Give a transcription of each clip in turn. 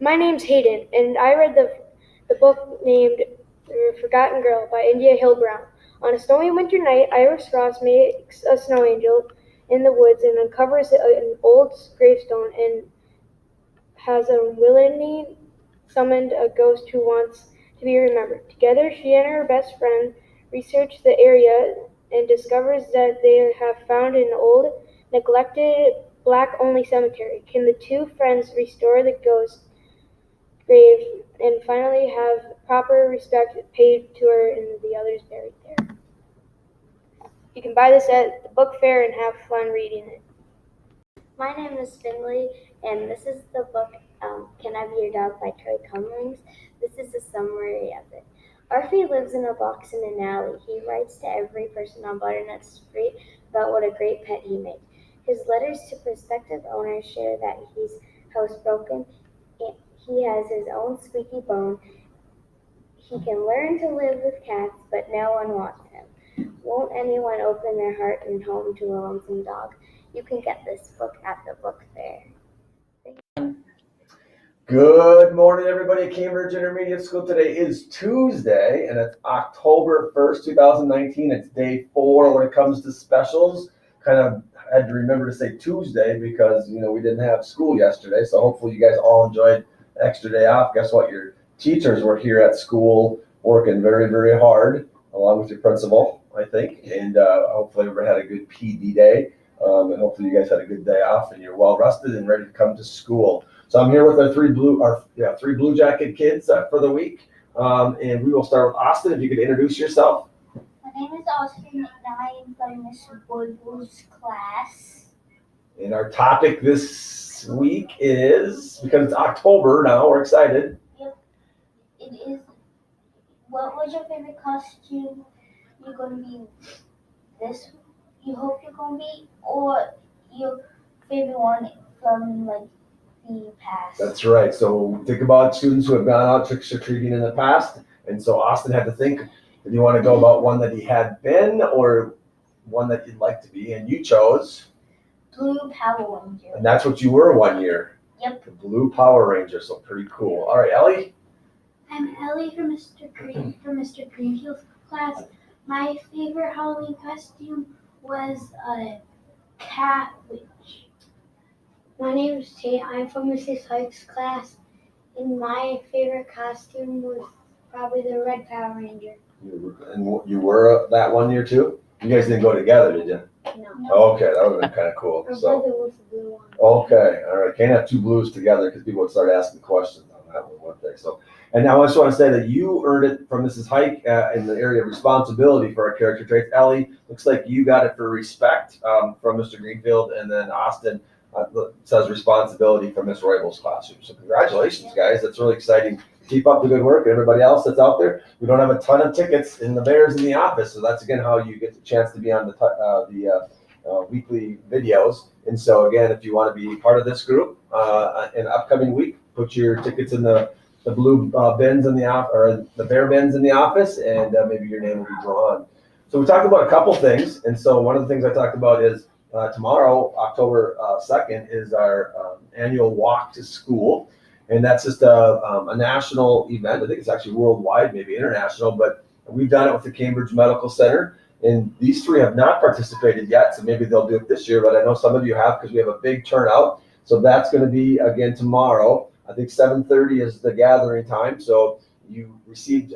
My name's Hayden, and I read the book named The Forgotten Girl by India Hill Brown. On a snowy winter night, Iris Ross makes a snow angel in the woods and uncovers an old gravestone and has unwillingly summoned a ghost who wants to be remembered. Together, she and her best friend research the area and discovers that they have found an old, neglected, black-only cemetery. Can the two friends restore the ghost grave and finally have proper respect paid to her and the others buried there? You can buy this at the book fair and have fun reading it. My name is Finley, and this is the book Can I Be Your Dog by Troy Cumrings. This is a summary of it. Arfie lives in a box in an alley. He writes to every person on Butternut Street about what a great pet he made. His letters to prospective owners share that he's housebroken. He has his own squeaky bone. He can learn to live with cats, but no one wants him. Won't anyone open their heart and home to a lonesome dog? You can get this book at the book fair. Good morning, everybody at Cambridge Intermediate School. Today is Tuesday, and it's October 1st, 2019. It's day 4 when it comes to specials. Kind of had to remember to say Tuesday because, we didn't have school yesterday. So hopefully you guys all enjoyed the extra day off. Guess what? Your teachers were here at school working very, very hard, along with your principal, I think. And hopefully everybody had a good PD day. And hopefully you guys had a good day off and you're well rested and ready to come to school. So I'm here with our three Blue Jacket kids for the week. And we will start with Austin. If you could introduce yourself. My name is Austin, and I am from Miss Boyd's class. And our topic this week is, because it's October now, we're excited. Yep. It is, what was your favorite costume you're going to be this, you hope you're going to be, or your favorite one from, the past? That's right. So think about students who have gone out trick-or-treating in the past. And so Austin had to think, did you want to go about one that he had been or one that you'd like to be? And you chose Blue Power Ranger. And that's what you were one year. Yep. The Blue Power Ranger. So pretty cool. All right, Ellie. I'm Ellie from Mr. Greenfield's class. My favorite Halloween costume was a cat witch. My name is Tate. I'm from Mrs. Hike's class, and my favorite costume was probably the Red Power Ranger. And you were that one year too? You guys didn't go together, did you? No. Okay, that would have been kind of cool. Our So, brother was the blue one. okay, all right. Can't have two blues together because people would start asking questions on that one day. So, and now I just want to say that you earned it from Mrs. Hike in the area of responsibility for our character traits. Ellie, looks like you got it for respect from Mr. Greenfield, and then Austin says responsibility from Miss Royble's classroom. So congratulations, guys. That's really exciting. Keep up the good work. And everybody else that's out there, we don't have a ton of tickets in the Bears in the office. So that's, again, how you get the chance to be on the weekly videos. And so, again, if you want to be part of this group in upcoming week, put your tickets in the blue bins in the office, or the Bear bins in the office, and maybe your name will be drawn. So we talked about a couple things. And so one of the things I talked about is tomorrow, October 2nd, is our annual walk to school. And that's just a national event. I think it's actually worldwide, maybe international, but we've done it with the Cambridge Medical Center. And these three have not participated yet, so maybe they'll do it this year, but I know some of you have because we have a big turnout. So that's going to be, again, tomorrow. I think 7:30 is the gathering time. So you received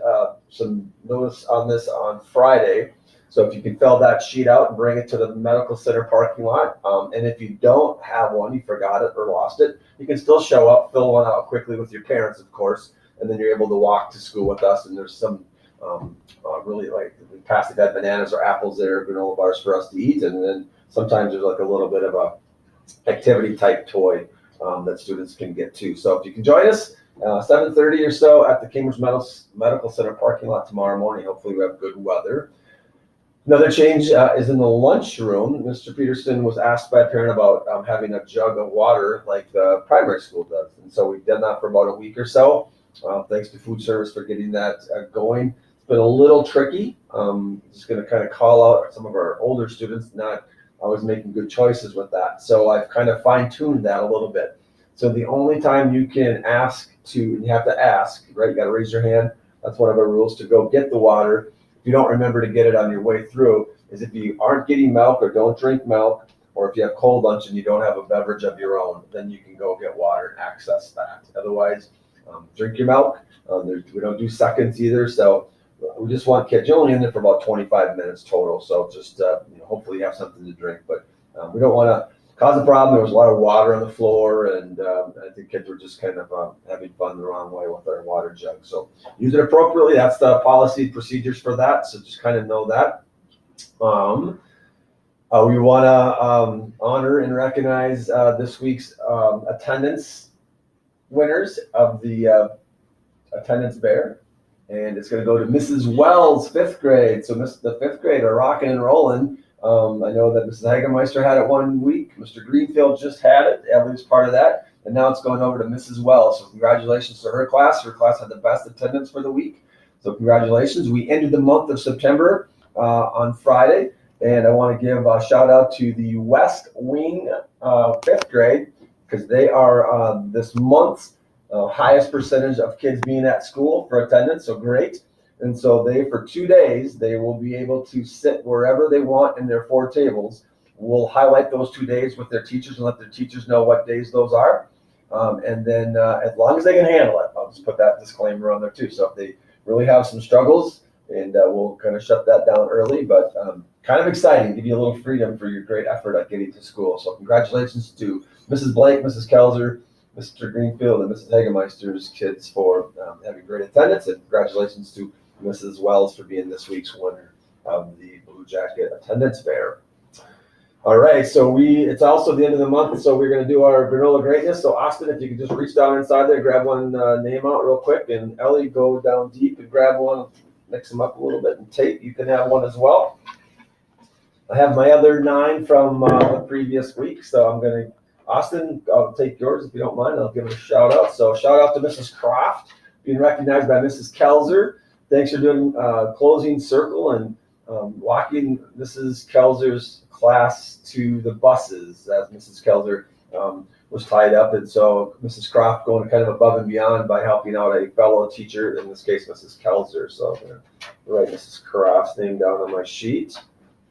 some notice on this on Friday. So if you can fill that sheet out and bring it to the medical center parking lot. And if you don't have one, you forgot it or lost it, you can still show up, fill one out quickly with your parents, of course, and then you're able to walk to school with us. And there's some really, like, in the past they've had bananas or apples there, granola bars for us to eat. And then sometimes there's like a little bit of a activity type toy that students can get too. So if you can join us, 7:30 or so at the Cambridge Medical Center parking lot tomorrow morning. Hopefully we have good weather. Another change is in the lunchroom. Mr. Peterson was asked by a parent about having a jug of water like the primary school does. And so we've done that for about a week or so. Thanks to food service for getting that going. It's been a little tricky. Just going to kind of call out some of our older students not always making good choices with that. So I've kind of fine-tuned that a little bit. So the only time you can ask you have to ask, right? You got to raise your hand. That's one of our rules to go get the water. If you don't remember to get it on your way through, is if you aren't getting milk or don't drink milk, or if you have cold lunch and you don't have a beverage of your own, then you can go get water and access that. Otherwise, drink your milk. We don't do seconds either, so we just want kids. You're only in there for about 25 minutes total, so just hopefully you have something to drink. But we don't want to cause a problem. There was a lot of water on the floor, and I think kids were just kind of having fun the wrong way with our water jug. So use it appropriately. That's the policy procedures for that. So just kind of know that. We want to honor and recognize this week's attendance winners of the attendance bear, and it's going to go to Mrs. Wells, 5th grade. So the 5th grade are rocking and rolling. I know that Mrs. Hagemeister had it one week. Mr. Greenfield just had it. Emily's part of that. And now it's going over to Mrs. Wells. So congratulations to her class. Her class had the best attendance for the week. So congratulations. We ended the month of September on Friday. And I want to give a shout out to the West Wing 5th grade, because they are this month's highest percentage of kids being at school for attendance. So great. And so for 2 days, they will be able to sit wherever they want in their 4 tables. We'll highlight those 2 days with their teachers and let their teachers know what days those are. And then as long as they can handle it, I'll just put that disclaimer on there too. So if they really have some struggles, and we'll kind of shut that down early, but kind of exciting, give you a little freedom for your great effort at getting to school. So congratulations to Mrs. Blake, Mrs. Kelzer, Mr. Greenfield, and Mrs. Hagemeister's kids for having great attendance, and congratulations to Mrs. Wells for being this week's winner of the Blue Jacket Attendance Bear. All right, so it's also the end of the month, so we're going to do our granola greatness. So Austin, if you could just reach down inside there, grab one name out real quick, and Ellie, go down deep and grab one, mix them up a little bit, and Tate, you can have one as well. I have my other 9 from the previous week, so I'm going to, Austin, I'll take yours if you don't mind. I'll give it a shout out. So shout out to Mrs. Croft, being recognized by Mrs. Kelzer. Thanks for doing closing circle and walking Mrs. Kelzer's class to the buses, as Mrs. Kelzer was tied up. And so Mrs. Croft going kind of above and beyond by helping out a fellow teacher, in this case, Mrs. Kelzer. So I'm going to write Mrs. Croft's name down on my sheet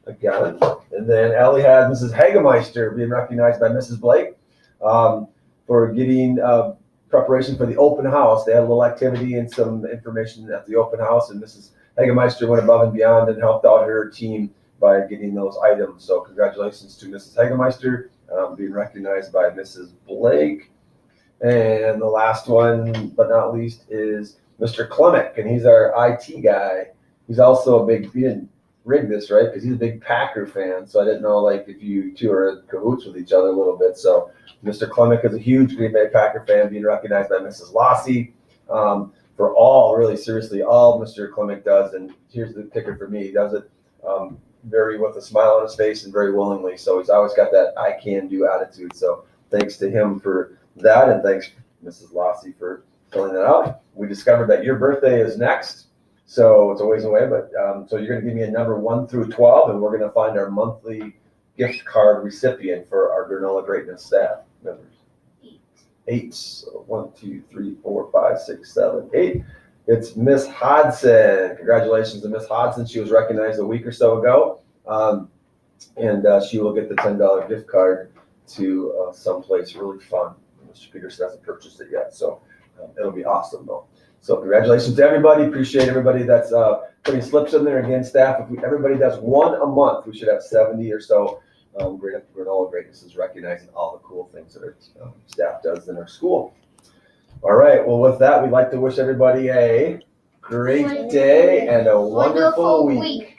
again. And then Ellie had Mrs. Hagemeister being recognized by Mrs. Blake for getting preparation for the open house. They had a little activity and some information at the open house, and Mrs. Hagemeister went above and beyond and helped out her team by getting those items. So congratulations to Mrs. Hagemeister being recognized by Mrs. Blake. And the last one, but not least, is Mr. Klemick, and he's our IT guy. He's also a big, he didn't rig this, right? Because he's a big Packer fan. So I didn't know if you two are in cahoots with each other a little bit. So Mr. Klemick is a huge Green Bay Packer fan, being recognized by Mrs. Lossy for all Mr. Klemick does. And here's the kicker for me: he does it very with a smile on his face and very willingly. So he's always got that I can do attitude. So thanks to him for that, and thanks Mrs. Lossy for filling that out. We discovered that your birthday is next. So it's a ways away, but so you're going to give me a number 1 through 12, and we're going to find our monthly gift card recipient for our Granola Greatness staff members. 8. So 1, 2, 3, 4, 5, 6, 7, 8. It's Miss Hodson. Congratulations to Miss Hodson. She was recognized a week or so ago, and she will get the $10 gift card to someplace really fun. Mr. Peterson hasn't purchased it yet, so it'll be awesome though. So congratulations to everybody. Appreciate everybody that's putting slips in there. Again, staff, if everybody does 1 a month, we should have 70 or so. Granola Greatness is recognizing all the cool things that our staff does in our school. All right. Well, with that, we'd like to wish everybody a great day and a wonderful week.